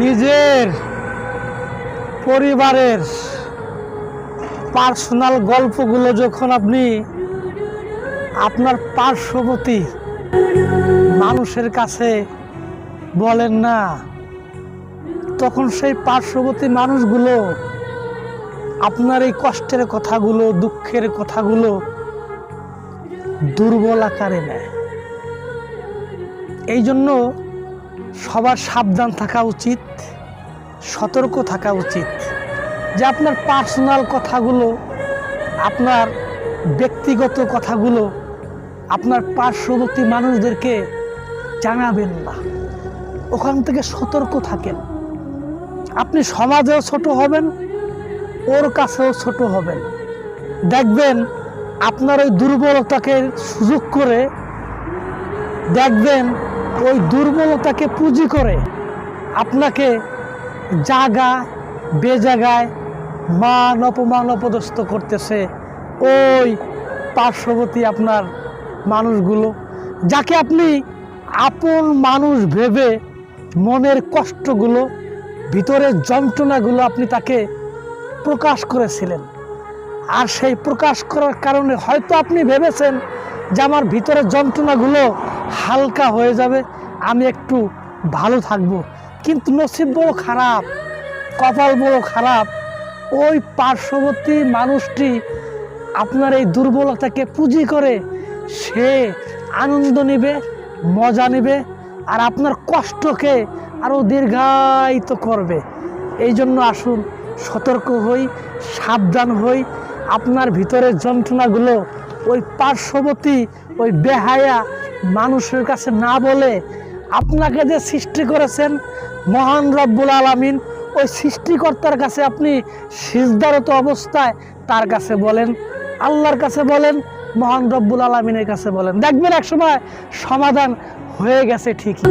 নিজের পরিবারের পার্সোনাল গল্পগুলো যখন আপনি আপনার পার্শ্ববর্তী মানুষের কাছে বলেন না, তখন সেই পার্শ্ববর্তী মানুষগুলো আপনার এই কষ্টের কথাগুলো, দুঃখের কথাগুলো দুর্বল আকারে নেয়। এই জন্য সবার সাবধান থাকা উচিত, সতর্ক থাকা উচিত যে আপনার পার্সোনাল কথাগুলো, আপনার ব্যক্তিগত কথাগুলো আপনার পার্শ্ববর্তী মানুষদেরকে জানাবেন না। ওখান থেকে সতর্ক থাকেন। আপনি সমাজেও ছোট হবেন, ওর কাছেও ছোট হবেন। দেখবেন আপনার ওই দুর্বলতাকে সুযোগ করে, দেখবেন ওই দুর্বলতাকে পুঁজি করে আপনাকে জায়গা বেজায়গায় মান অপমান অপদস্থ করতেছে ওই পার্শ্ববর্তী আপনার মানুষগুলো, যাকে আপনি আপন মানুষ ভেবে মনের কষ্টগুলো, ভিতরের যন্ত্রণাগুলো আপনি তাকে প্রকাশ করেছিলেন। আর সেই প্রকাশ করার কারণে হয়তো আপনি ভেবেছেন যে আমার ভিতরের যন্ত্রণাগুলো হালকা হয়ে যাবে, আমি একটু ভালো থাকব। কিন্তু নসিব বড় খারাপ, কপাল বড় খারাপ। ওই পার্শ্ববর্তী মানুষটি আপনার এই দুর্বলতাকে পুঁজি করে সে আনন্দ নেবে, মজা নেবে, আর আপনার কষ্টকে আরও দীর্ঘায়িত করবে। এই জন্য আসুন সতর্ক হই, সাবধান হই। আপনার ভিতরের যন্ত্রণাগুলো ওই পার্শ্ববর্তী ওই বেহায়া মানুষের কাছে না বলে, আপনাকে যে সৃষ্টি করেছেন মহান রব্বুল আলামিন, ওই সৃষ্টিকর্তার কাছে আপনি সিজদারত অবস্থায় তার কাছে বলেন, আল্লাহর কাছে বলেন, মহান রব্বুল আলামিনের কাছে বলেন। দেখবেন একসময় সমাধান হয়ে গেছে ঠিকই।